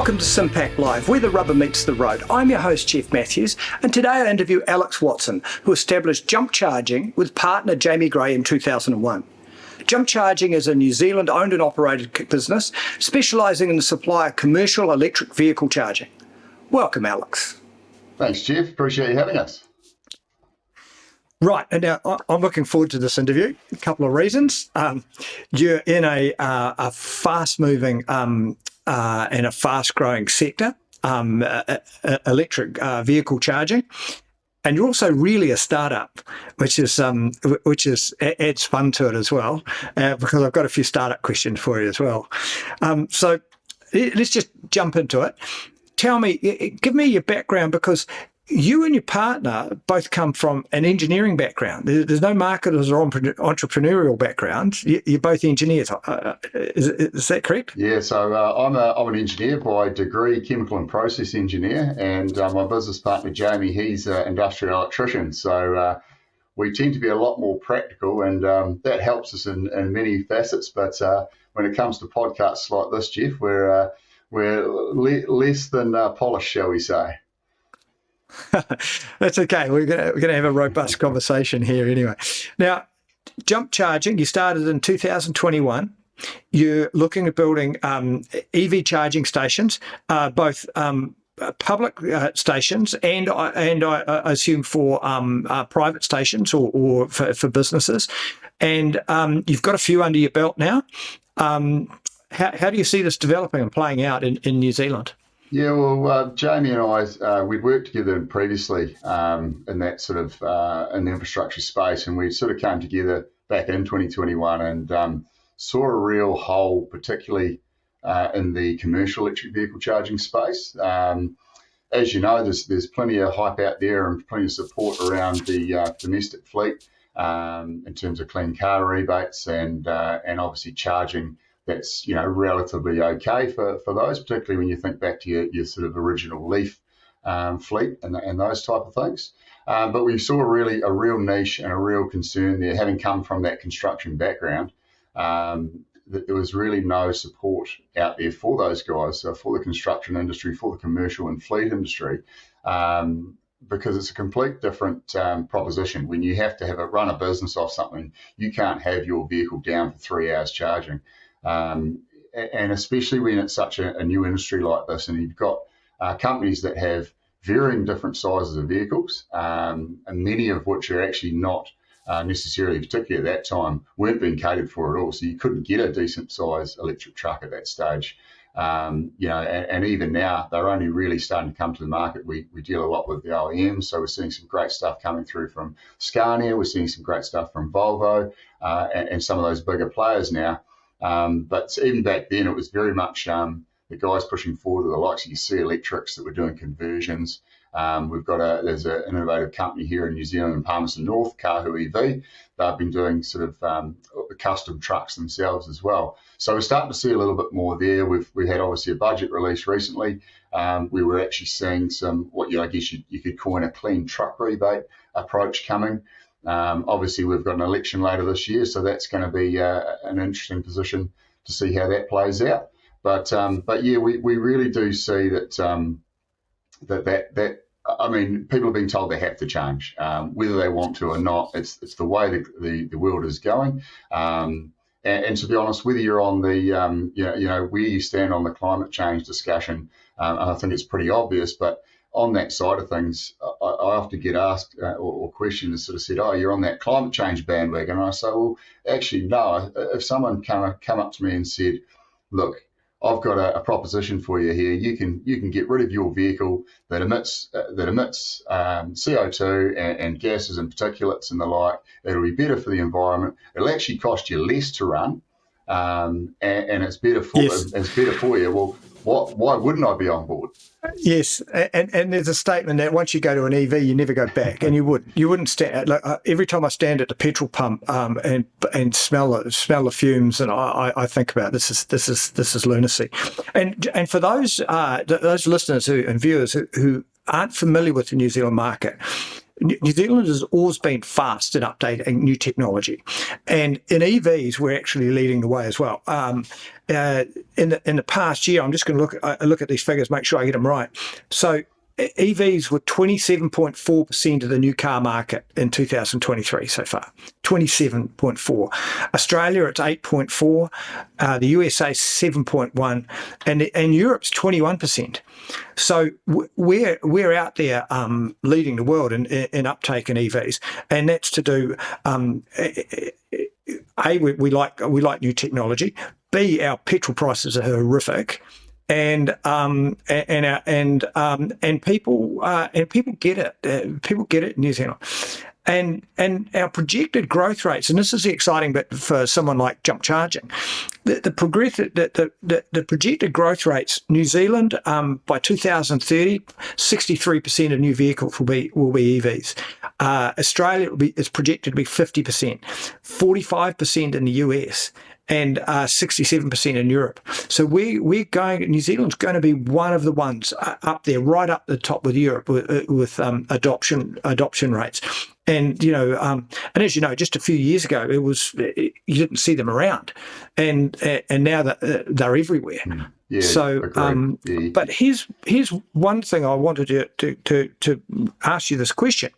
Welcome to SIM-PAC Live, where the rubber meets the road. I'm your host, Jeff Matthews, and today I interview Alex Watson, who established Jump Charging with partner Jamie Gray in 2001. Jump Charging is a New Zealand-owned and operated business specialising in the supply of commercial electric vehicle charging. Welcome, Alex. Thanks, Jeff. Appreciate you having us. Right, and now I'm looking forward to this interview. A couple of reasons. You're in a fast-moving and a fast-growing sector, electric vehicle charging, and you're also really a startup, which adds fun to it as well. Because I've got a few startup questions for you as well. So let's just jump into it. Tell me, give me your background, because you and your partner both come from an engineering background. There's no marketers or entrepreneurial background. You're both engineers. Is that correct? Yeah, so I'm an engineer by degree, chemical and process engineer, and my business partner, Jamie, he's an industrial electrician. So we tend to be a lot more practical, and that helps us in many facets. But when it comes to podcasts like this, Jeff, we're less than polished, shall we say. That's okay. We're gonna have a robust conversation here anyway. Now, Jump Charging, you started in 2021. You're looking at building EV charging stations, both public stations and I assume for private stations or for businesses. And you've got a few under your belt now. How do you see this developing and playing out in New Zealand? Yeah, well, Jamie and I, we'd worked together previously in that sort of in the infrastructure space, and we sort of came together back in 2021 and saw a real hole, particularly in the commercial electric vehicle charging space. As you know, there's plenty of hype out there and plenty of support around the domestic fleet in terms of clean car rebates and obviously charging. That's relatively okay for those, particularly when you think back to your sort of original Leaf fleet and those type of things. But we saw a real niche and a real concern there, having come from that construction background, that there was really no support out there for those guys, so for the construction industry, for the commercial and fleet industry, because it's a complete different proposition. When you have to run a business off something, you can't have your vehicle down for 3 hours charging. And especially when it's such a new industry like this, and you've got companies that have varying different sizes of vehicles, and many of which are actually not necessarily, particularly at that time, weren't being catered for at all. So you couldn't get a decent size electric truck at that stage. And even now, they're only really starting to come to the market. We deal a lot with the OEMs, so we're seeing some great stuff coming through from Scania. We're seeing some great stuff from Volvo and some of those bigger players now. But even back then, it was very much the guys pushing forward with the likes of your C Electrics that were doing conversions. There's an innovative company here in New Zealand in Palmerston North, Kahu EV. They've been doing sort of custom trucks themselves as well. So we're starting to see a little bit more there. We had obviously a budget release recently. We were actually seeing some I guess you could coin a clean truck rebate approach coming. Obviously, we've got an election later this year, so that's going to be an interesting position to see how that plays out. But yeah, we really do see that I mean, people are being told they have to change, whether they want to or not. It's the way the world is going. And to be honest, whether you're on the where you stand on the climate change discussion, I think it's pretty obvious, but on that side of things, I often get asked or questioned, sort of said, "Oh, you're on that climate change bandwagon." And I say, "Well, actually, no. If someone come up to me and said, 'Look, I've got a proposition for you here. You can get rid of your vehicle that emits CO2 and gases and particulates and the like. It'll be better for the environment. It'll actually cost you less to run, and it's better for you." Well, why wouldn't I be on board? Yes, and there's a statement that once you go to an EV, you never go back, and you wouldn't stand. Like, every time I stand at the petrol pump and smell the fumes, and I think about this is lunacy. And for those listeners and viewers who aren't familiar with the New Zealand market, New Zealand has always been fast in updating new technology, and in EVs we're actually leading the way as well. In the past year, I'm just going to look at these figures, make sure I get them right. So EVs were 27.4% of the new car market in 2023 so far. 27.4. Australia, it's 8.4. The USA, 7.1, and Europe's 21%. So we're out there leading the world in uptake in EVs, and that's to do. We like new technology. B, our petrol prices are horrific. And people get it. People get it in New Zealand, and our projected growth rates. And this is the exciting bit for someone like jump charging. The projected growth rates. New Zealand by 2030, 63% of new vehicles will be EVs. Australia is projected to be 50%, 45% in the US. And 67% in Europe. So we're going. New Zealand's going to be one of the ones up there, right up the top with Europe, with adoption rates. And and as you know, just a few years ago, you didn't see them around, and now that they're everywhere. Yeah, so, yeah. But here's one thing I wanted to ask you this question.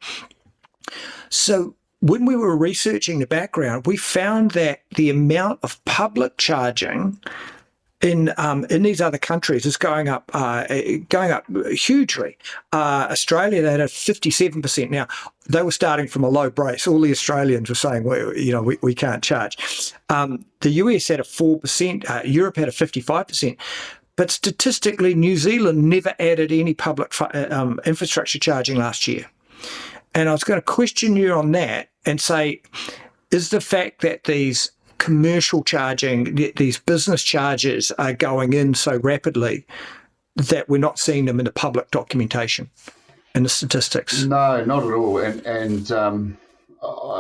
So, when we were researching the background, we found that the amount of public charging in these other countries is going up hugely. Australia, they had a 57%. Now, they were starting from a low base. All the Australians were saying, well, we can't charge. The US had a 4%. Europe had a 55%. But statistically, New Zealand never added any public infrastructure charging last year. And I was going to question you on that and say, is the fact that these commercial charging, these business charges are going in so rapidly that we're not seeing them in the public documentation and the statistics? No, not at all. And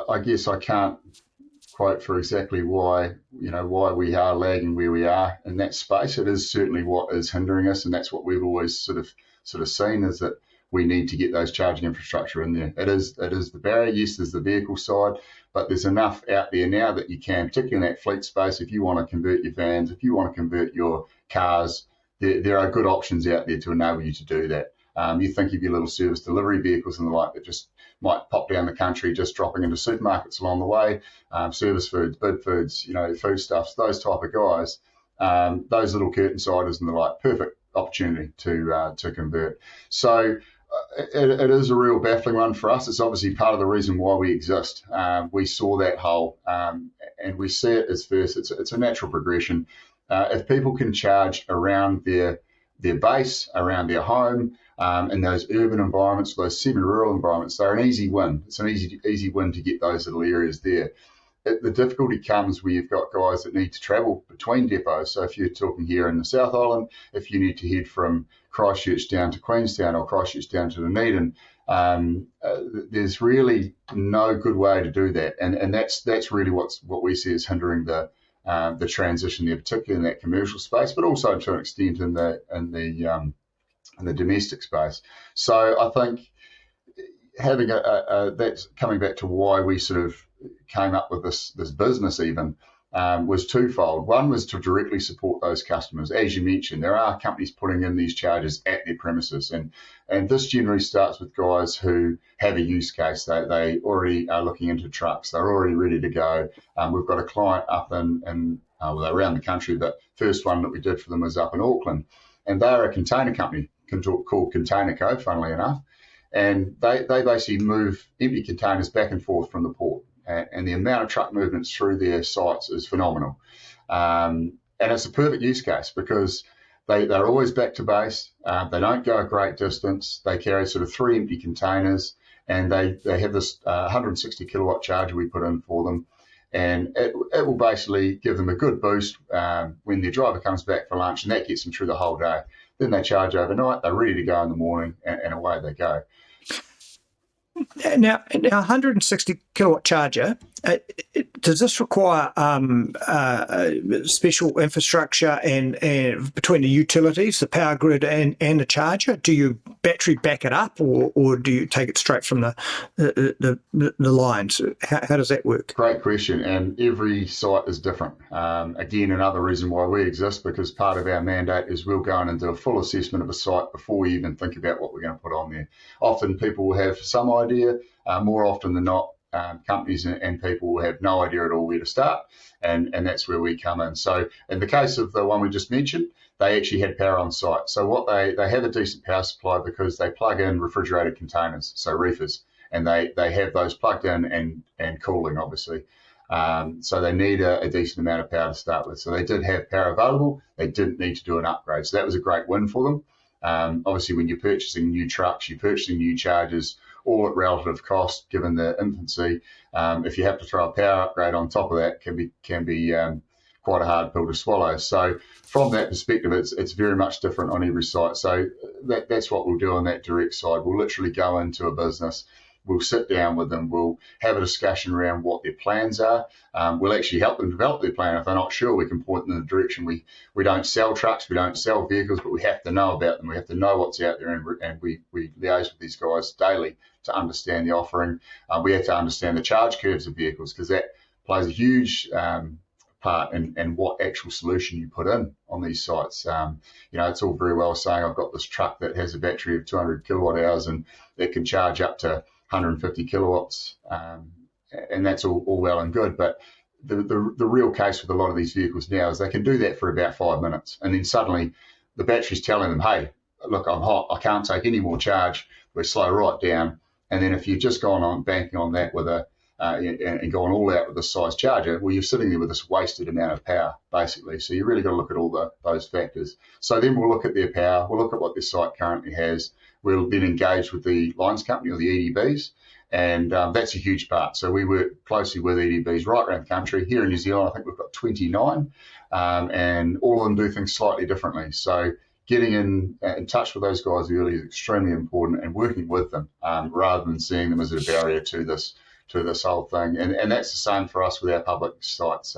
I guess I can't quote for exactly why we are lagging where we are in that space. It is certainly what is hindering us, and that's what we've always sort of seen, is that we need to get those charging infrastructure in there. It is the barrier. Yes, there's the vehicle side, but there's enough out there now that you can, particularly in that fleet space, if you want to convert your vans, if you want to convert your cars, there are good options out there to enable you to do that. You think of your little service delivery vehicles and the like that just might pop down the country, just dropping into supermarkets along the way, service foods, bid foods, foodstuffs, those type of guys, those little curtain siders and the like, perfect opportunity to convert. So it is a real baffling one for us. It's obviously part of the reason why we exist. We saw that hole, and we see it as first. It's a natural progression. If people can charge around their base, around their home, in those urban environments, those semi-rural environments, they're an easy win. It's an easy win to get those little areas there. The difficulty comes where you've got guys that need to travel between depots. So if you're talking here in the South Island, if you need to head from Christchurch down to Queenstown or Christchurch down to Dunedin, there's really no good way to do that. And that's really what we see as hindering the transition there, particularly in that commercial space, but also to an extent in the domestic space. So I think having that's coming back to why we sort of came up with this business even, was twofold. One was to directly support those customers. As you mentioned, there are companies putting in these charges at their premises, and this generally starts with guys who have a use case. They already are looking into trucks. They're already ready to go. We've got a client up in around the country, but first one that we did for them was up in Auckland, and they're a container company called Container Co, funnily enough, and they basically move empty containers back and forth from the port. And the amount of truck movements through their sites is phenomenal. And it's a perfect use case because they're always back to base. They don't go a great distance. They carry sort of 3 empty containers, and they have this 160 kilowatt charger we put in for them. And it will basically give them a good boost when their driver comes back for lunch, and that gets them through the whole day. Then they charge overnight. They're ready to go in the morning, and away they go. Now 160 kilowatt charger, does this require special infrastructure and between the utilities, the power grid and the charger? Do you battery back it up, or do you take it straight from the lines? How does that work? Great question, and every site is different. Again, another reason why we exist, because part of our mandate is we'll go in and do a full assessment of a site before we even think about what we're going to put on there. Often people will have some idea, more often than not, companies and people will have no idea at all where to start, and that's where we come in. So in the case of the one we just mentioned, they actually had power on site. So what they have a decent power supply because they plug in refrigerated containers, so reefers, and they have those plugged in and cooling, obviously. So they need a decent amount of power to start with. So they did have power available. They didn't need to do an upgrade. So that was a great win for them. Obviously, when you're purchasing new trucks, you're purchasing new chargers, all at relative cost, given the infancy. If you have to throw a power upgrade on top of that, can be quite a hard pill to swallow. So from that perspective, it's very much different on every site. So that's what we'll do on that direct side. We'll literally go into a business. We'll sit down with them. We'll have a discussion around what their plans are. We'll actually help them develop their plan. If they're not sure, we can point them in the direction. We don't sell trucks, we don't sell vehicles, but we have to know about them. We have to know what's out there, and we liaise with these guys daily to understand the offering. We have to understand the charge curves of vehicles, because that plays a huge part in what actual solution you put in on these sites. It's all very well saying I've got this truck that has a battery of 200 kilowatt hours and it can charge up to 150 kilowatts, and that's all well and good. But the real case with a lot of these vehicles now is they can do that for about 5 minutes, and then suddenly the battery's telling them, hey, look, I'm hot, I can't take any more charge, we're slow right down. And then if you've just gone on banking on that with and gone all out with a size charger, well, you're sitting there with this wasted amount of power, basically. So you really got to look at all those factors. So then we'll look at their power, we'll look at what their site currently has. We'll then engage with the lines company or the EDBs, and that's a huge part. So we work closely with EDBs right around the country. Here in New Zealand, I think we've got 29, and all of them do things slightly differently. So getting in touch with those guys early is extremely important, and working with them rather than seeing them as a barrier to this whole thing. And that's the same for us with our public sites.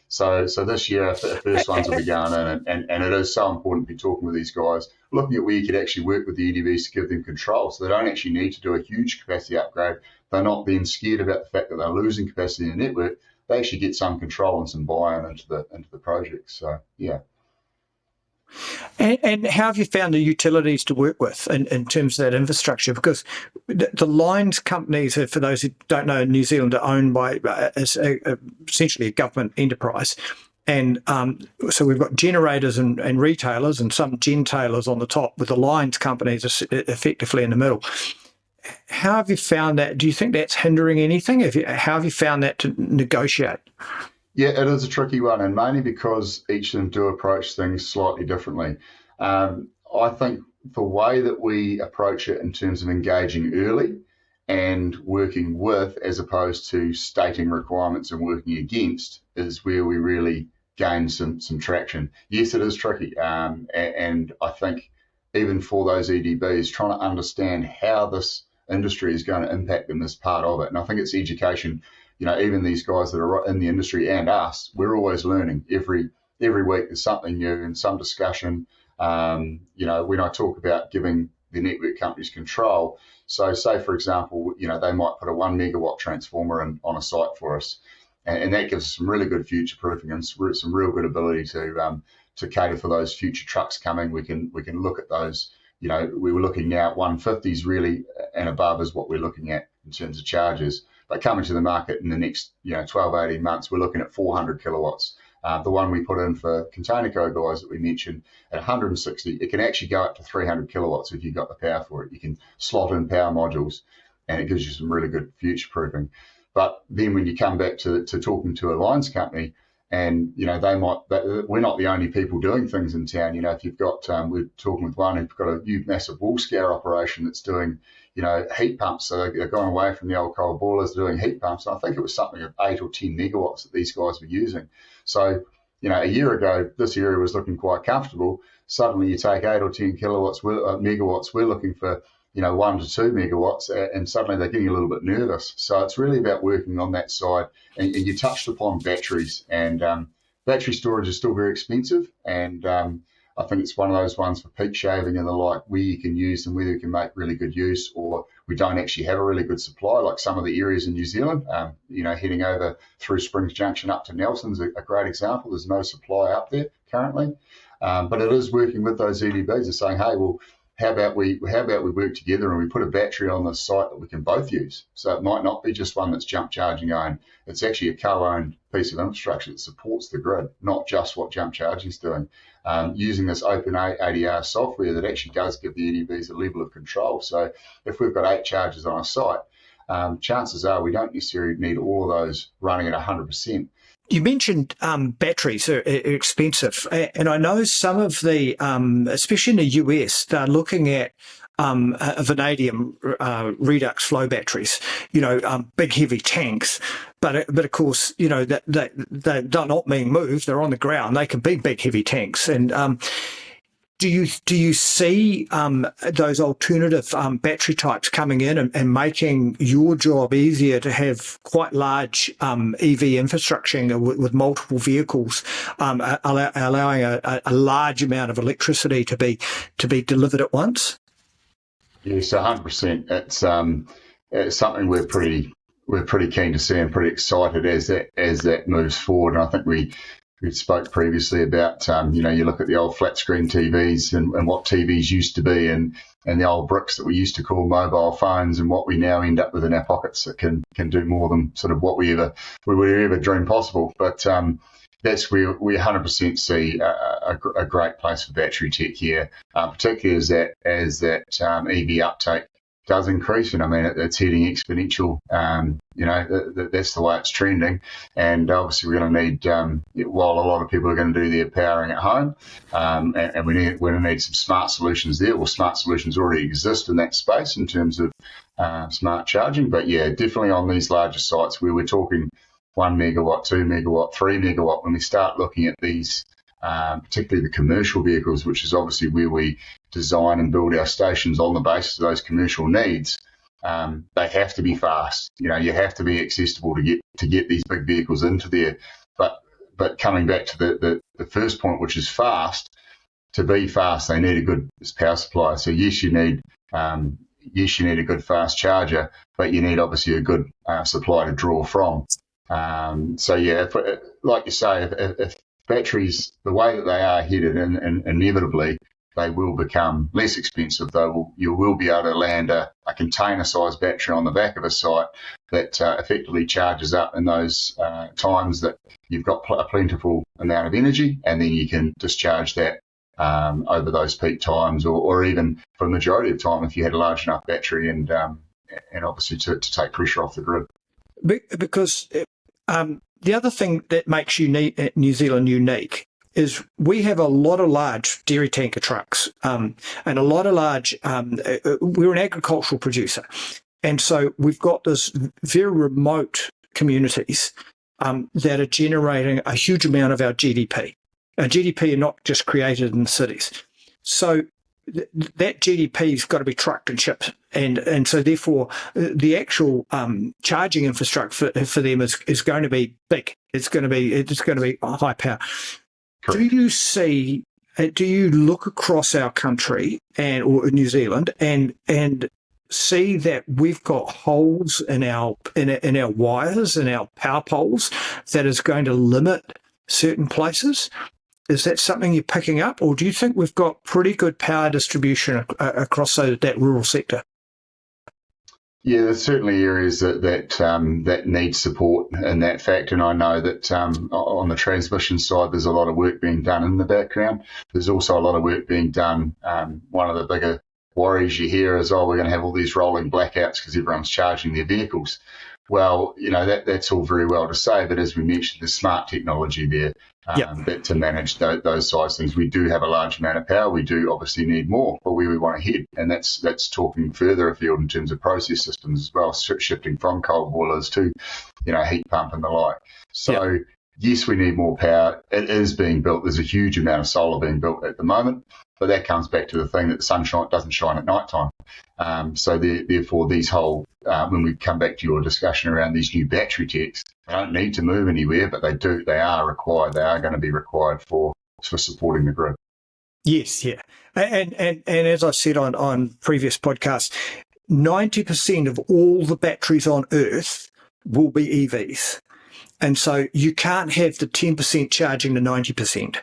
So this year, the first ones will be going in, and it is so important to be talking with these guys, looking at where you could actually work with the EDBs to give them control, so they don't actually need to do a huge capacity upgrade. They're not then scared about the fact that they're losing capacity in the network. They actually get some control and some buy-in into the project. So yeah. And how have you found the utilities to work with in terms of that infrastructure? Because the lines companies, for those who don't know, in New Zealand are owned by essentially a government enterprise. And so we've got generators and retailers and some gentailers on the top, with the lines companies effectively in the middle. How have you found that? Do you think that's hindering anything? How have you found that to negotiate? Yeah, it is a tricky one, and mainly because each of them do approach things slightly differently. I think the way that we approach it in terms of engaging early and working with, as opposed to stating requirements and working against, is where we really gain some traction. Yes, it is tricky, and I think even for those EDBs, trying to understand how this industry is going to impact them is part of it. And I think it's education. Even these guys that are in the industry and us, we're always learning. Every week there's something new and some discussion. When I talk about giving the network companies control, so say, for example, they might put a 1 megawatt transformer on a site for us, and that gives us some really good future proofing and some real good ability to cater for those future trucks coming. We can look at those. We were looking now at 150s really and above is what we're looking at in terms of charges. But coming to the market in the next 12, 18 months, we're looking at 400 kilowatts. The one we put in for Container Co guys that we mentioned at 160, it can actually go up to 300 kilowatts if you've got the power for it. You can slot in power modules, and it gives you some really good future proofing. But then when you come back to talking to a lines company, and we're not the only people doing things in town. If you've got, we're talking with one who's got a huge massive wool scour operation that's doing heat pumps. So they're going away from the old coal boilers, doing heat pumps. And I think it was something of 8 or 10 megawatts that these guys were using. So, a year ago, this area was looking quite comfortable. Suddenly you take 8 or 10 megawatts. We're looking for 1 to 2 megawatts, and suddenly they're getting a little bit nervous. So it's really about working on that side. And you touched upon batteries, and battery storage is still very expensive, and I think it's one of those ones for peak shaving and the like, where you can use them, whether you can make really good use, or we don't actually have a really good supply, like some of the areas in New Zealand. Heading over through Springs Junction up to Nelson's a great example. There's no supply up there currently, but it is working with those EDBs and saying, hey, well, how about we work together and we put a battery on the site that we can both use? So it might not be just one that's jump charging owned. It's actually a co-owned piece of infrastructure that supports the grid, not just what jump charging is doing. Using this open ADR software that actually does give the EDBs a level of control. So if we've got 8 chargers on a site, chances are we don't necessarily need all of those running at 100%. You mentioned batteries are expensive, and I know some of the, especially in the US, they're looking at vanadium redox flow batteries, big heavy tanks. But of course, they're not being moved; they're on the ground. They can be big heavy tanks, and do you see those alternative battery types coming in and making your job easier to have quite large EV infrastructure with multiple vehicles, allowing a large amount of electricity to be delivered at once? Yes, 100%. It's something we're pretty keen to see and pretty excited as that moves forward. And I think we spoke previously about, you look at the old flat screen TVs and what TVs used to be, and the old bricks that we used to call mobile phones, and what we now end up with in our pockets that can do more than sort of what we would ever dream possible. But that's where we 100% see a great place for battery tech here, particularly as that EV uptake does increase, and I mean it's heading exponential. That's the way it's trending, and obviously we're going to need, while a lot of people are going to do their powering at home, and we're going to need some smart solutions there. Well, smart solutions already exist in that space in terms of smart charging, but yeah, definitely on these larger sites where we're talking 1 megawatt, 2 megawatt, 3 megawatt, when we start looking at these, particularly the commercial vehicles, which is obviously where we design and build our stations on the basis of those commercial needs, they have to be fast. You have to be accessible to get these big vehicles into there. But coming back to the first point, which is fast, to be fast, they need a good power supply. So yes, you need a good fast charger, but you need obviously a good supply to draw from. So yeah, like you say, if batteries, the way that they are headed, and inevitably they will become less expensive, though you will be able to land a container-sized battery on the back of a site that effectively charges up in those times that you've got a plentiful amount of energy, and then you can discharge that over those peak times, or even for the majority of time if you had a large enough battery, and obviously to take pressure off the grid. Because the other thing that makes New Zealand unique is we have a lot of large dairy tanker trucks, and a lot of large, we're an agricultural producer. And so we've got this very remote communities that are generating a huge amount of our GDP. Our GDP are not just created in the cities. So that GDP's got to be trucked and shipped, and so therefore the actual charging infrastructure for them is going to be big. It's going to be high power. Correct. Do you look across our country or New Zealand and see that we've got holes in our wires and our power poles that is going to limit certain places? Is that something you're picking up, or do you think we've got pretty good power distribution across that rural sector? Yeah, there's certainly areas that need support in that fact, and I know that on the transmission side, there's a lot of work being done in the background. There's also a lot of work being done. One of the bigger worries you hear is, we're going to have all these rolling blackouts because everyone's charging their vehicles. Well, that's all very well to say, but as we mentioned, there's smart technology there to manage those size things. We do have a large amount of power. We do obviously need more for where we want to head, and that's talking further afield in terms of process systems as well, shifting from coal boilers to heat pump and the like. So yes, we need more power. It is being built. There's a huge amount of solar being built at the moment, but that comes back to the thing that the sun doesn't shine at night time. So therefore, these whole, when we come back to your discussion around these new battery techs, they don't need to move anywhere, but they are required. They are going to be required for supporting the grid. Yes, yeah. And as I said on previous podcasts, 90% of all the batteries on Earth will be EVs. And so you can't have the 10% charging to 90%.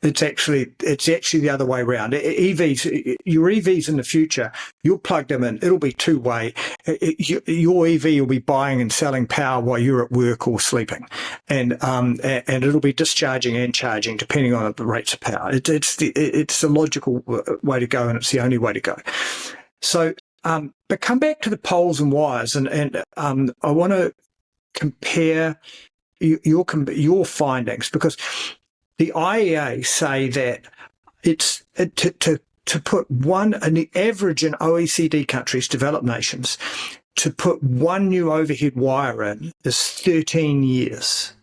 It's actually the other way around. EVs, your EVs in the future, you'll plug them in. It'll be two-way. Your EV will be buying and selling power while you're at work or sleeping, and it'll be discharging and charging depending on the rates of power. It's the logical way to go, and it's the only way to go. So, but come back to the poles and wires, and I want to compare your findings, because the IEA say that it's to put an the average in OECD countries, developed nations, to put one new overhead wire in is 13 years.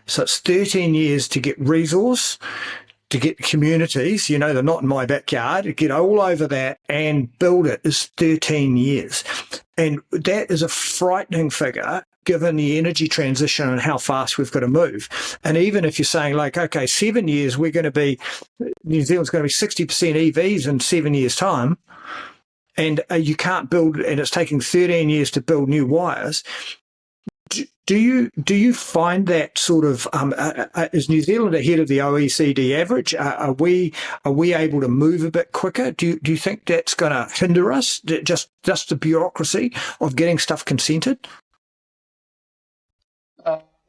So it's 13 years to get resource, to get communities, they're not in my backyard, to get all over that and build it is 13 years. And that is a frightening figure given the energy transition and how fast we've got to move. And even if you're saying okay, 7 years, New Zealand's going to be 60% EVs in 7 years' time, and you can't build, and it's taking 13 years to build new wires. Do you find that sort of is New Zealand ahead of the OECD average? Are we able to move a bit quicker? Do you think that's going to hinder us? Just the bureaucracy of getting stuff consented?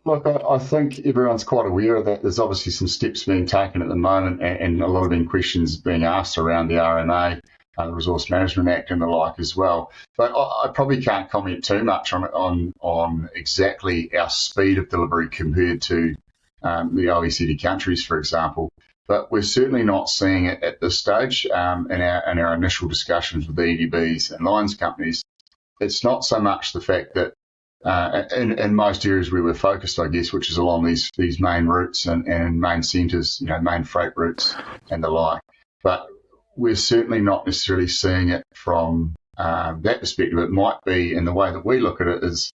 Look, I think everyone's quite aware of that. There's obviously some steps being taken at the moment, and a lot of questions being asked around the RMA, the Resource Management Act, and the like as well. But I probably can't comment too much on exactly our speed of delivery compared to the OECD countries, for example. But we're certainly not seeing it at this stage. In our initial discussions with the EDBs and lines companies, it's not so much the fact that in most areas where we're focused, I guess, which is along these main routes and main centres, main freight routes and the like. But we're certainly not necessarily seeing it from that perspective. It might be, in the way that we look at it, is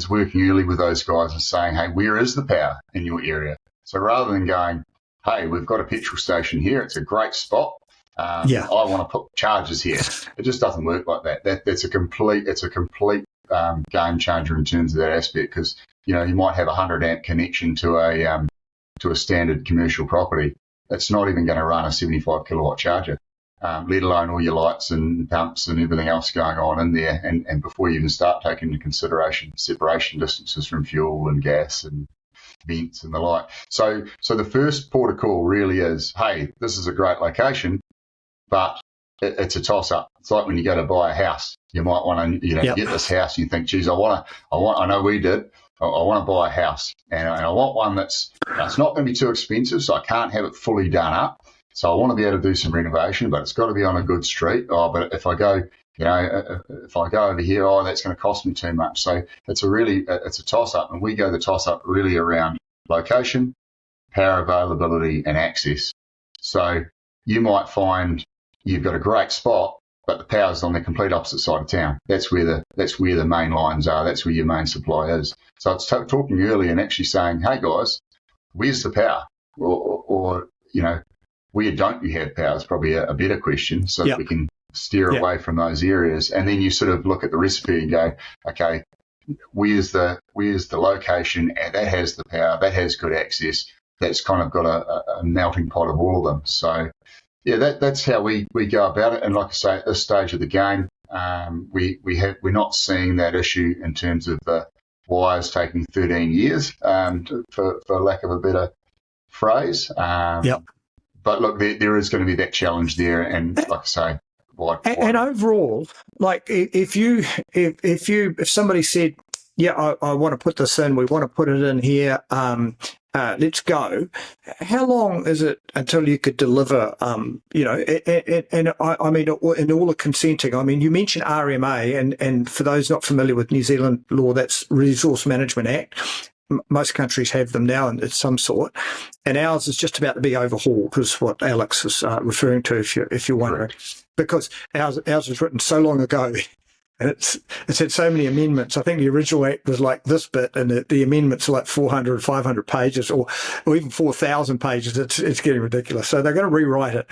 working early with those guys and saying, hey, where is the power in your area? So rather than going, hey, we've got a petrol station here, it's a great spot, I want to put chargers here. It just doesn't work like that. It's a complete game changer in terms of that aspect, because you might have a 100 amp connection to a standard commercial property. It's not even going to run a 75 kilowatt charger, let alone all your lights and pumps and everything else going on in there. And before you even start taking into consideration separation distances from fuel and gas and vents and the like. So the first port of call really is, hey, this is a great location, but it's a toss-up. It's like when you go to buy a house. You might want to, get this house. And you think, geez, I know we did. I want to buy a house, and I want one that's not going to be too expensive, so I can't have it fully done up. So I want to be able to do some renovation, but it's got to be on a good street. But if I go, over here, that's going to cost me too much. So it's a toss-up, and we go the toss-up really around location, power availability, and access. So you might find you've got a great spot, but the power's on the complete opposite side of town. That's where the main lines are. That's where your main supply is. So it's talking early and actually saying, hey guys, where's the power? Or where don't you have power is probably a better question, so that we can steer away from those areas. And then you sort of look at the recipe and go, okay, where's the location, and that has the power, that has good access, that's kind of got a melting pot of all of them. So that's how we go about it. And like I say, at this stage of the game, we're not seeing that issue in terms of the wires taking 13 years, for lack of a better phrase. But look, there is going to be that challenge there, and like I say, and overall, like if somebody said, I want to put this in, we want to put it in here, let's go. How long is it until you could deliver? And I mean, in all the consenting. I mean, you mentioned RMA, and for those not familiar with New Zealand law, that's Resource Management Act. most countries have them now in some sort, and ours is just about to be overhauled, is what Alex is referring to, if you're wondering. Because ours was written so long ago, and it's had so many amendments. I think the original act was like this bit, and the amendments are like 400, 500 pages, or even 4,000 pages. It's getting ridiculous. So they're going to rewrite it.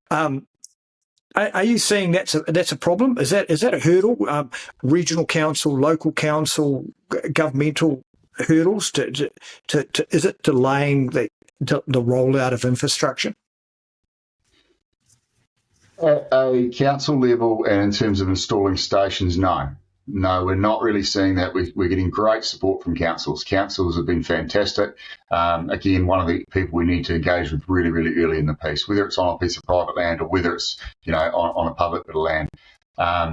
Are you seeing that's a problem? Is that a hurdle? Regional council, local council, governmental hurdles to is it delaying the rollout of infrastructure? At a council level and in terms of installing stations, no, we're not really seeing that. We're getting great support from councils. Councils have been fantastic. Again, one of the people we need to engage with really, really early in the piece, whether it's on a piece of private land or whether it's on a public bit of land.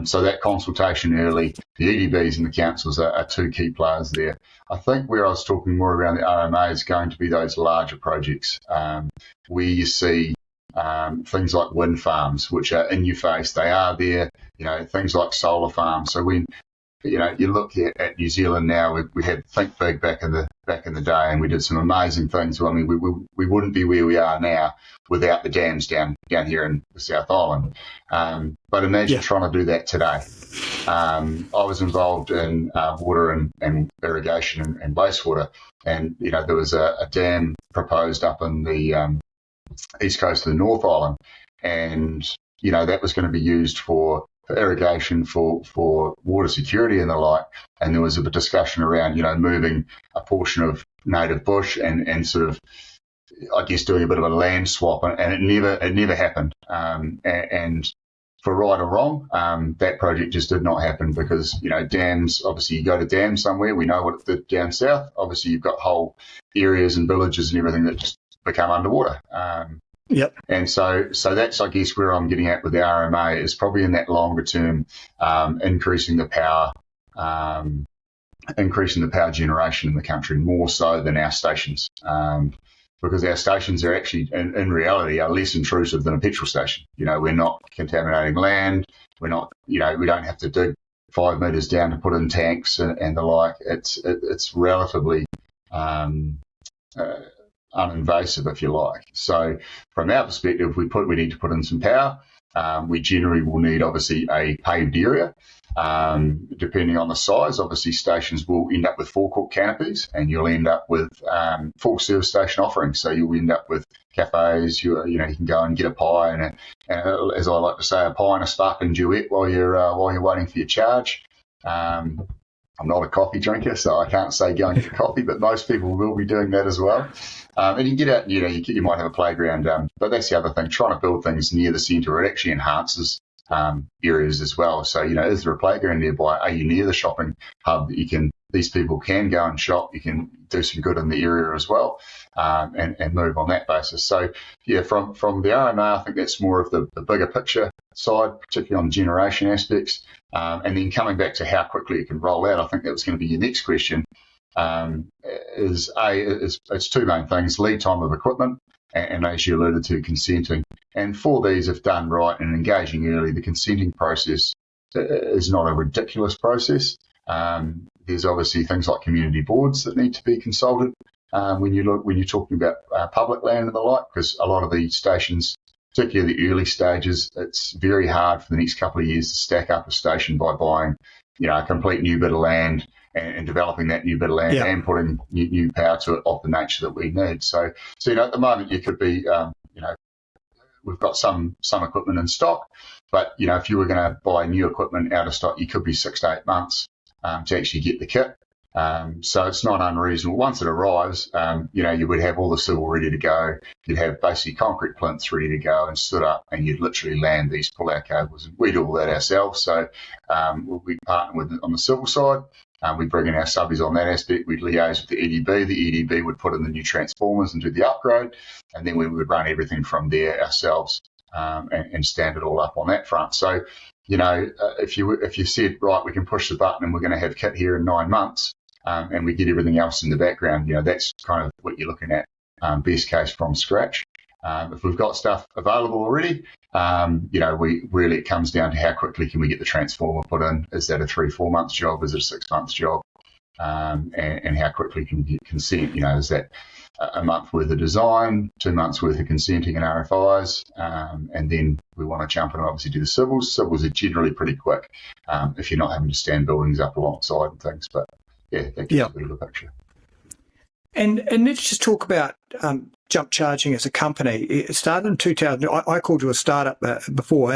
So that consultation early, the EDBs and the councils are two key players there. I think where I was talking more around the RMA is going to be those larger projects where you see things like wind farms, which are in your face. They are there, things like solar farms. So when you look at New Zealand now, we had Think Big back in the day, and we did some amazing things. Well, I mean, we wouldn't be where we are now without the dams down here in the South Island. But imagine trying to do that today. I was involved in water and irrigation and wastewater, and there was a dam proposed up in the east coast of the North Island, and that was going to be used for irrigation, for water security and the like. And there was a discussion around moving a portion of native bush and sort of, I guess, doing a bit of a land swap, and it never happened. And for right or wrong, that project just did not happen because dams. Obviously, you go to dams somewhere. We know what it did down south. Obviously, you've got whole areas and villages and everything that just become underwater. Yep. And so that's, I guess, where I'm getting at with the RMA is probably in that longer term, increasing the power generation in the country more so than our stations, because our stations are actually, in reality, are less intrusive than a petrol station. We're not contaminating land. We're not, we don't have to dig 5 metres down to put in tanks and the like. It's relatively uninvasive, if you like. So from our perspective, we need to put in some power. We generally will need, obviously, a paved area. Depending on the size, obviously stations will end up with forecourt canopies, and you'll end up with full service station offerings. So you'll end up with cafes. You can go and get a pie and as I like to say, a pie and a sparkling duet while you're waiting for your charge. I'm not a coffee drinker, so I can't say go and get coffee, but most people will be doing that as well. And you get out, you might have a playground, but that's the other thing, trying to build things near the centre. It actually enhances areas as well. So, is there a playground nearby? Are you near the shopping hub that these people can go and shop? You can do some good in the area as well, and move on that basis. So, from the RMA, I think that's more of the bigger picture side, particularly on the generation aspects. And then coming back to how quickly it can roll out, I think that was going to be your next question. It's two main things: lead time of equipment, and as you alluded to, consenting. And for these, if done right and engaging early, the consenting process is not a ridiculous process. There's obviously things like community boards that need to be consulted when you're talking about public land and the like, because a lot of the stations, particularly the early stages, it's very hard for the next couple of years to stack up a station by buying, a complete new bit of land and developing that new bit of land and putting new power to it of the nature that we need. So at the moment you could be, we've got some equipment in stock, but if you were going to buy new equipment out of stock, you could be 6 to 8 months to actually get the kit. So it's not unreasonable. Once it arrives, you would have all the civil ready to go. You'd have basically concrete plinths ready to go and stood up, and you'd literally land these pull-out cables. We do all that ourselves. So we partner with on the civil side. We bring in our subbies on that aspect. We'd liaise with the EDB. The EDB would put in the new transformers and do the upgrade, and then we would run everything from there ourselves and stand it all up on that front. So, if you said, right, we can push the button and we're going to have kit here in 9 months, and we get everything else in the background, that's kind of what you're looking at, best case from scratch. If we've got stuff available already, it comes down to how quickly can we get the transformer put in. Is that a 3-4 months job? Is it a 6 months job? and how quickly can you get consent. Is that a month worth of design, 2 months worth of consenting and RFIs, and then we want to jump in and obviously do the civils. Civils are generally pretty quick if you're not having to stand buildings up alongside and things. But yeah, that gives a bit of a picture. And let's just talk about Jump Charging as a company. It started in 2000. I called you a startup before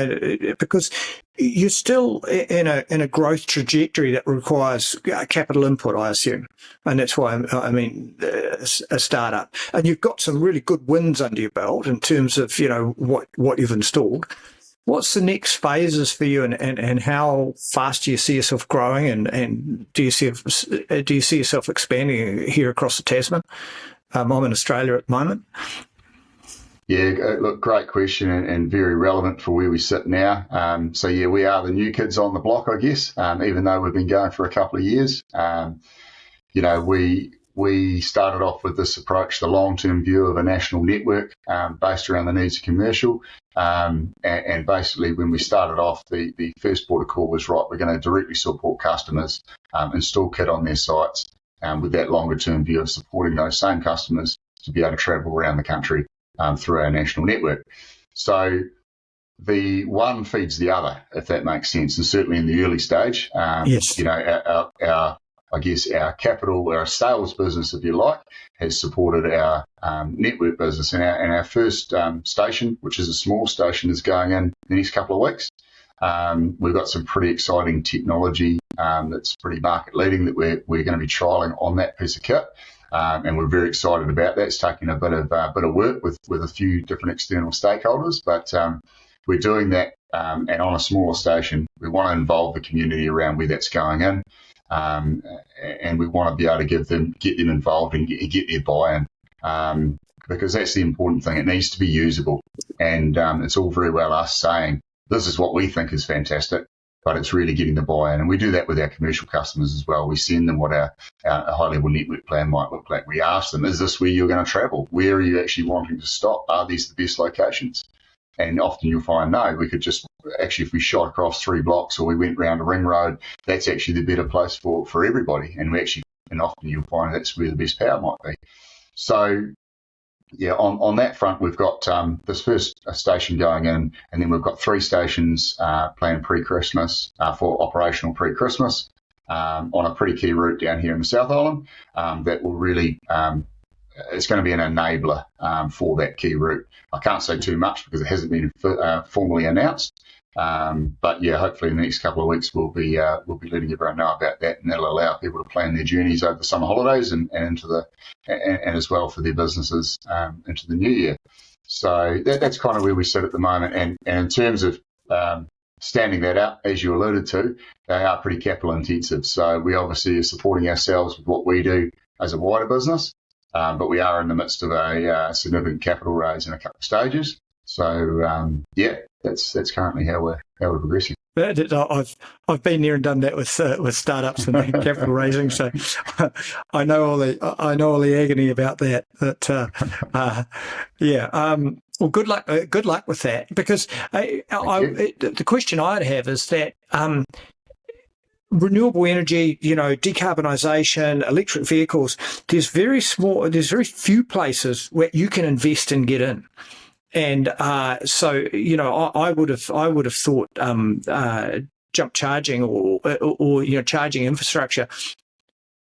because you're still in a growth trajectory that requires capital input, I assume, and that's why I mean a startup. And you've got some really good wins under your belt in terms of what you've installed. What's the next phases for you, and how fast do you see yourself growing, and do you see yourself expanding here across the Tasman? I'm in Australia at the moment. Yeah, look, great question and very relevant for where we sit now. So yeah, we are the new kids on the block, I guess, even though we've been going for a couple of years. We started off with this approach, the long-term view of a national network based around the needs of commercial. And basically, when we started off, the first port of call was, right, we're going to directly support customers, install kit on their sites, with that longer-term view of supporting those same customers to be able to travel around the country through our national network. So the one feeds the other, if that makes sense, and certainly in the early stage, yes. Our capital, our sales business, if you like, has supported our network business. And our first station, which is a small station, is going in the next couple of weeks. We've got some pretty exciting technology that's pretty market leading that we're going to be trialling on that piece of kit. And we're very excited about that. It's taking a bit of work with a few different external stakeholders, but we're doing that. And on a smaller station, we want to involve the community around where that's going in. And we want to be able to get them involved and get their buy-in, because that's the important thing. It needs to be usable, and it's all very well us saying this is what we think is fantastic, but it's really getting the buy-in. And we do that with our commercial customers as well. We send them what our high-level network plan might look like. We ask them, is this where you're going to travel? Where are you actually wanting to stop? Are these the best locations? And often you'll find, no, we could just, actually, if we shot across 3 blocks or we went round a ring road, that's actually the better place for everybody. And often you'll find that's where the best power might be. So, yeah, on that front, we've got this first station going in, and then we've got 3 stations planned pre-Christmas, for operational pre-Christmas, on a pretty key route down here in the South Island, that will really, it's going to be an enabler for that key route. I can't say too much because it hasn't been formally announced, but yeah, hopefully in the next couple of weeks we'll be letting everyone know about that, and that'll allow people to plan their journeys over the summer holidays and as well for their businesses into the new year. So that's kind of where we sit at the moment, and in terms of standing that up, as you alluded to, they are pretty capital intensive. So we obviously are supporting ourselves with what we do as a wider business. But we are in the midst of a significant capital raise in a couple of stages. So yeah, that's currently how we're progressing. I've been there and done that with startups and capital raising, so I know all the agony about that. But well, good luck with that, because the question I'd have is that. Renewable energy, decarbonisation, electric vehicles, there's very few places where you can invest and get in. And so, I would have thought jump charging or charging infrastructure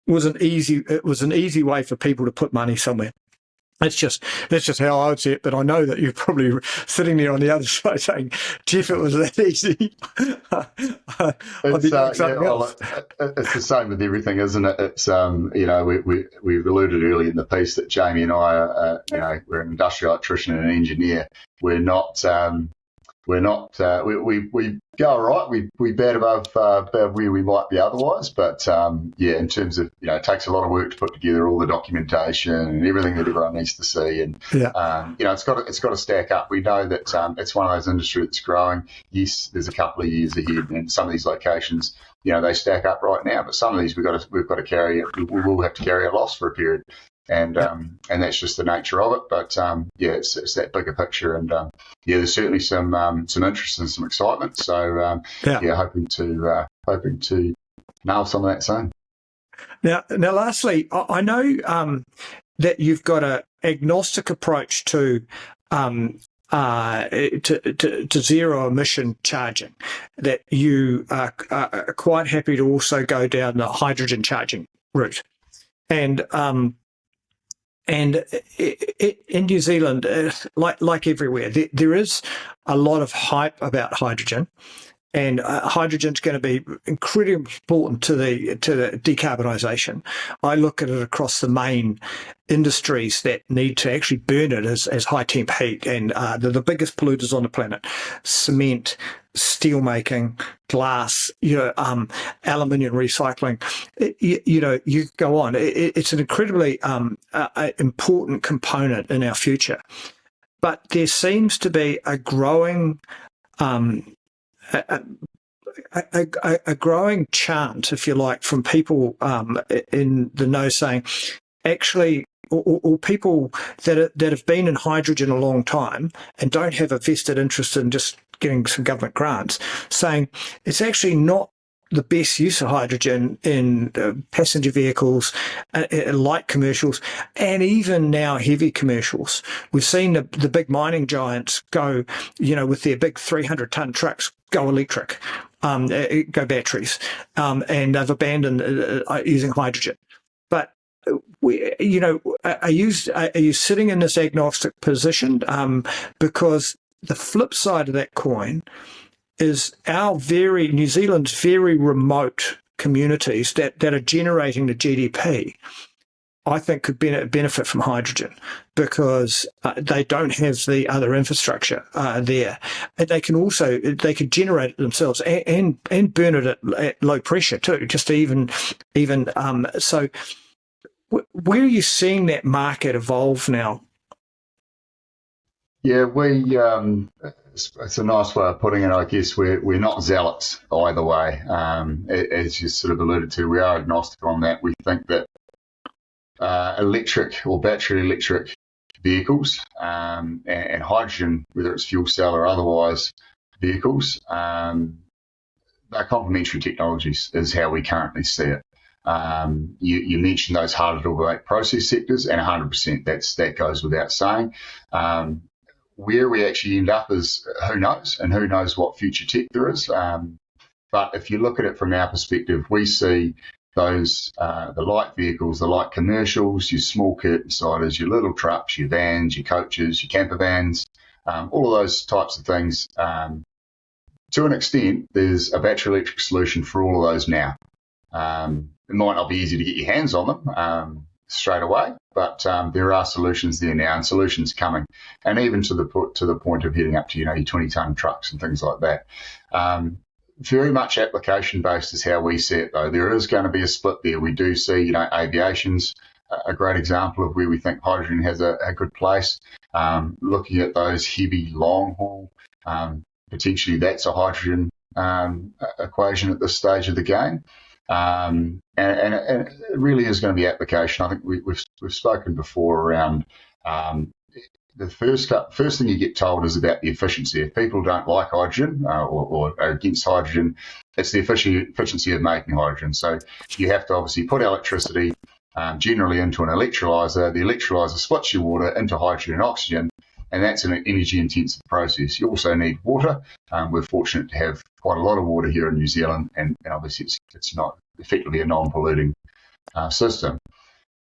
was an easy way for people to put money somewhere. That's just how I would see it, but I know that you're probably sitting there on the other side saying, "Jeff, it was that easy." It's the same with everything, isn't it? It's we've alluded earlier in the piece that Jamie and I are, we're an industrial electrician and an engineer. We go all right. We bat above where we might be otherwise, but in terms of it takes a lot of work to put together all the documentation and everything that everyone needs to see, and it's got to stack up. We know that it's one of those industries that's growing. Yes, there's a couple of years ahead, and some of these locations, they stack up right now, but some of these we've got to carry. We will have to carry a loss for a period. And that's just the nature of it. But it's that bigger picture, and there's certainly some interest and some excitement. So hoping to nail some of that soon. Now, lastly, I know that you've got an agnostic approach to zero emission charging, that you are quite happy to also go down the hydrogen charging route. And in New Zealand, like everywhere, there is a lot of hype about hydrogen. And hydrogen is going to be incredibly important to the decarbonisation. I look at it across the main industries that need to actually burn it as high temp heat, and they're the biggest polluters on the planet: cement, steel making, glass, aluminium recycling. You go on. It's an incredibly important component in our future. But there seems to be a growing a growing chant, if you like, from people in the know saying, actually, or people that have been in hydrogen a long time and don't have a vested interest in just getting some government grants, saying it's actually not the best use of hydrogen in passenger vehicles, light commercials, and even now heavy commercials. We've seen the big mining giants go, with their big 300-ton trucks, go electric, go batteries, and they've abandoned using hydrogen. But are you sitting in this agnostic position? Because the flip side of that coin is New Zealand's very remote communities that are generating the GDP, I think could benefit from hydrogen, because they don't have the other infrastructure there. And they can generate it themselves and burn it at low pressure too, just even so. Where are you seeing that market evolve now? Yeah, it's a nice way of putting it. I guess we're not zealots either way. As you sort of alluded to, we are agnostic on that. We think that electric or battery electric vehicles and hydrogen, whether it's fuel cell or otherwise vehicles, they're complementary technologies, is how we currently see it. You mentioned those harder to automate process sectors, and 100% that goes without saying. Where we actually end up is who knows, and who knows what future tech there is. But if you look at it from our perspective, we see those the light vehicles, the light commercials, your small curtain-siders, your little trucks, your vans, your coaches, your camper vans, all of those types of things. To an extent, there's a battery electric solution for all of those now. It might not be easy to get your hands on them straight away, but there are solutions there now, and solutions coming, and even to the point of heading up to your 20-ton trucks and things like that. Very much application based is how we see it, though. There is going to be a split there. We do see, aviation's a great example of where we think hydrogen has a good place. Looking at those heavy long haul, potentially that's a hydrogen equation at this stage of the game. And it really is going to be application. I think we've spoken before around the first thing you get told is about the efficiency. If people don't like hydrogen or are against hydrogen, it's the efficiency of making hydrogen. So you have to obviously put electricity generally into an electrolyzer. The electrolyzer splits your water into hydrogen and oxygen, and that's an energy-intensive process. You also need water. We're fortunate to have quite a lot of water here in New Zealand, and obviously it's not effectively a non-polluting system.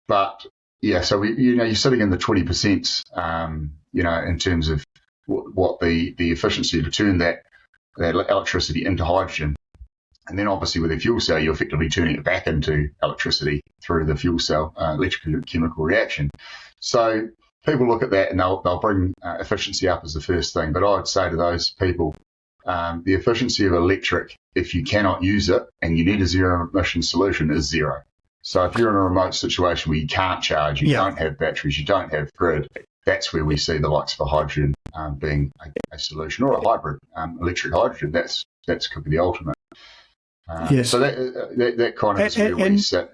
But yeah, so you're sitting in the 20%, in terms of what the efficiency to turn that electricity into hydrogen. And then obviously with a fuel cell, you're effectively turning it back into electricity through the fuel cell electrochemical reaction. So people look at that and they'll bring efficiency up as the first thing. But I would say to those people, the efficiency of electric, if you cannot use it and you need a zero emission solution, is zero. So if you're in a remote situation where you can't charge, you don't have batteries, you don't have grid, that's where we see the likes of hydrogen being a solution, or a hybrid electric hydrogen. That could be the ultimate. Yes. So that kind of is where we sit.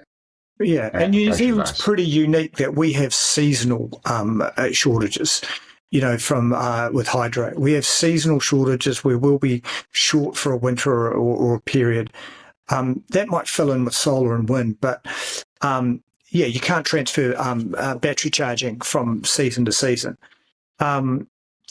Yeah, and New Zealand's pretty unique that we have seasonal shortages. From with hydro, we have seasonal shortages where we'll be short for a winter or a period. That might fill in with solar and wind, but you can't transfer battery charging from season to season.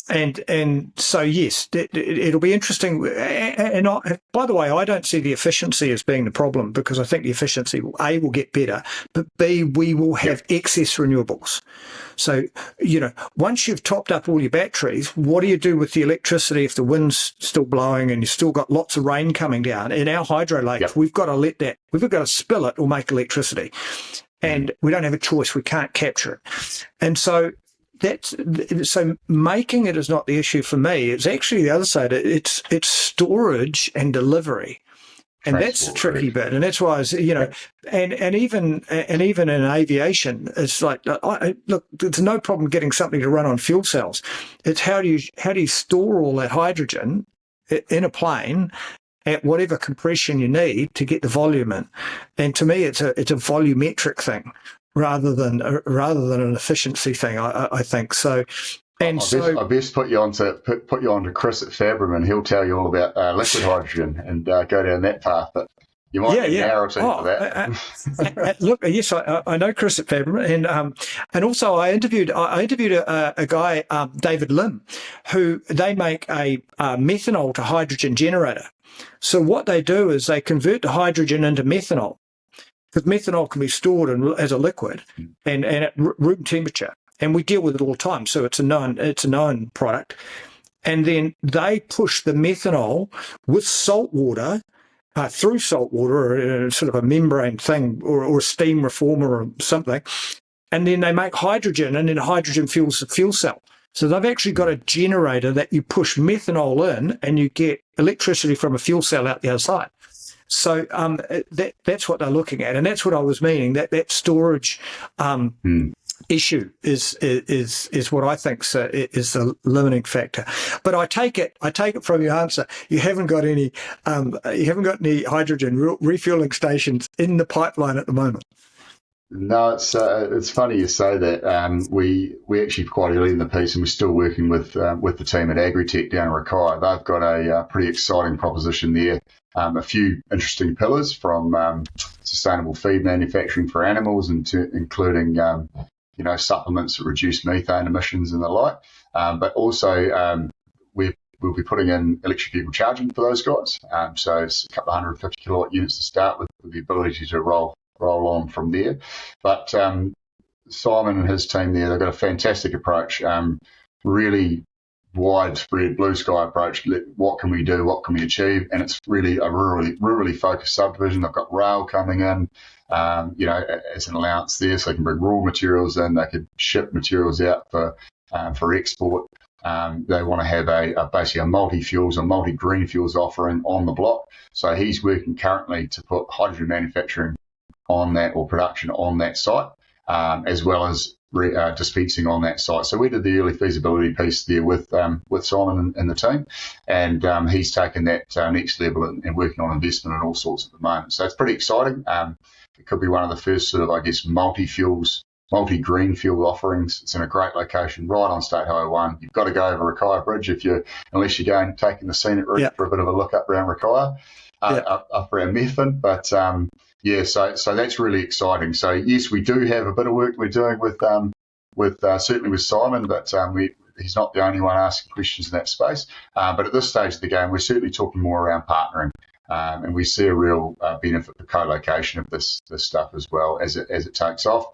And so yes, it'll be interesting. And by the way, I don't see the efficiency as being the problem, because I think the efficiency will get better, but B, we will have excess renewables. So once you've topped up all your batteries, what do you do with the electricity if the wind's still blowing and you've still got lots of rain coming down? In our hydro lakes, we've got to spill it or make electricity, and we don't have a choice. We can't capture it, and so. So making it is not the issue for me. It's actually the other side. It's storage and delivery, and that's the tricky bit. And that's why I was, and even in aviation, it's like, look, there's no problem getting something to run on fuel cells. It's how do you store all that hydrogen in a plane at whatever compression you need to get the volume in. And to me, it's a volumetric thing, rather than an efficiency thing, I think. So, and I best put you on to Chris at Fabrum, and he'll tell you all about liquid hydrogen and go down that path. But you might need an hour or two for that. Look, yes, I know Chris at Fabrum, and also I interviewed a guy, David Lim, who they make a methanol to hydrogen generator. So what they do is they convert the hydrogen into methanol, because methanol can be stored as a liquid and at room temperature, and we deal with it all the time. So it's a known product. And then they push the methanol with salt water through salt water, or sort of a membrane thing, or a steam reformer or something. And then they make hydrogen, and then hydrogen fuels the fuel cell. So they've actually got a generator that you push methanol in, and you get electricity from a fuel cell out the other side. So that's what they're looking at, and that's what I was meaning. That storage issue is what I think is the limiting factor. But I take it from your answer, you haven't got any hydrogen refueling stations in the pipeline at the moment. No, it's funny you say that. We actually quite early in the piece, and we're still working with the team at Agritech down in Rakai. They've got a pretty exciting proposition there. A few interesting pillars, from sustainable feed manufacturing for animals, including supplements that reduce methane emissions and the like. But also we'll be putting in electric vehicle charging for those guys. So it's a couple of 150 kilowatt units to start with the ability to roll on from there. But Simon and his team there, they've got a fantastic approach, really widespread blue sky approach. What can we do? What can we achieve? And it's really a rurally focused subdivision. They've got rail coming in, as an allowance there, so they can bring raw materials in. They could ship materials out for export. They want to have basically a multi-fuels or multi-green fuels offering on the block. So he's working currently to put hydrogen manufacturing on that, or production on that site, as well as dispensing on that site. So we did the early feasibility piece there with Simon and the team, and he's taken that next level and working on investment and all sorts at the moment. So it's pretty exciting. It could be one of the first sort of, I guess, multi-green fuel offerings. It's in a great location, right on State Highway 1. You've got to go over Rakai Bridge unless you're going taking the scenic route for a bit of a look up around Rakai, up around Methven. But so that's really exciting. So yes, we do have a bit of work we're doing with certainly with Simon, but he's not the only one asking questions in that space. But at this stage of the game, we're certainly talking more around partnering, and we see a real benefit for co-location of this stuff as well as it takes off.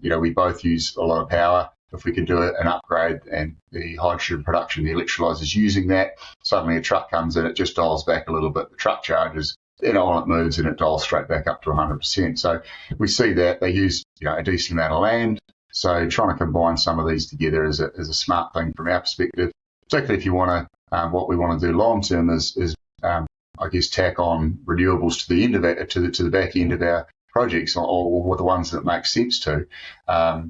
We both use a lot of power. If we can do an upgrade and the hydrogen production, the electrolyzers using that, suddenly a truck comes in, it just dials back a little bit. The truck charges, on it moves, and it dials straight back up to 100%. So we see that they use a decent amount of land. So trying to combine some of these together is a smart thing from our perspective. Particularly if you want to, what we want to do long term is I guess tack on renewables to the end of it, to the back end of our projects, or the ones that make sense to,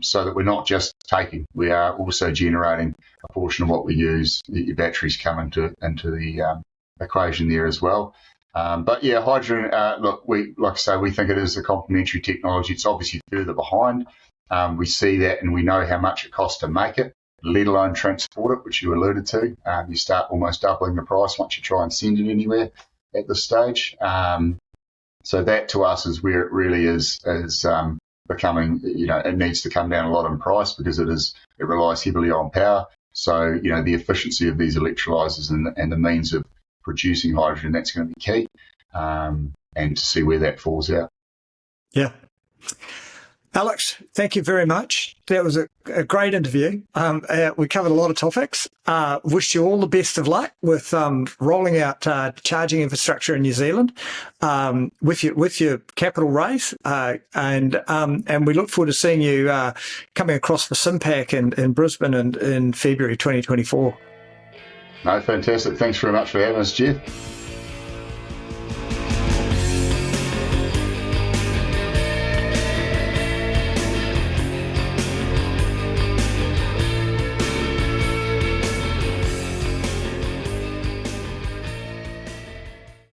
so that we're not just taking, we are also generating a portion of what we use. Your batteries come into the equation there as well. But yeah, hydrogen, like I say, we think it is a complementary technology. It's obviously further behind. We see that, and we know how much it costs to make it, let alone transport it, which you alluded to. You start almost doubling the price once you try and send it anywhere at this stage. So that to us is where it really is becoming, it needs to come down a lot in price because it relies heavily on power. So, the efficiency of these electrolyzers and the means of producing hydrogen, that's going to be key, and to see where that falls out. Yeah. Alex, thank you very much. That was a great interview. We covered a lot of topics. Wish you all the best of luck with rolling out charging infrastructure in New Zealand with your capital raise, and we look forward to seeing you coming across the SIM-PAC in Brisbane in February 2024. No, fantastic. Thanks very much for having us, Jeff.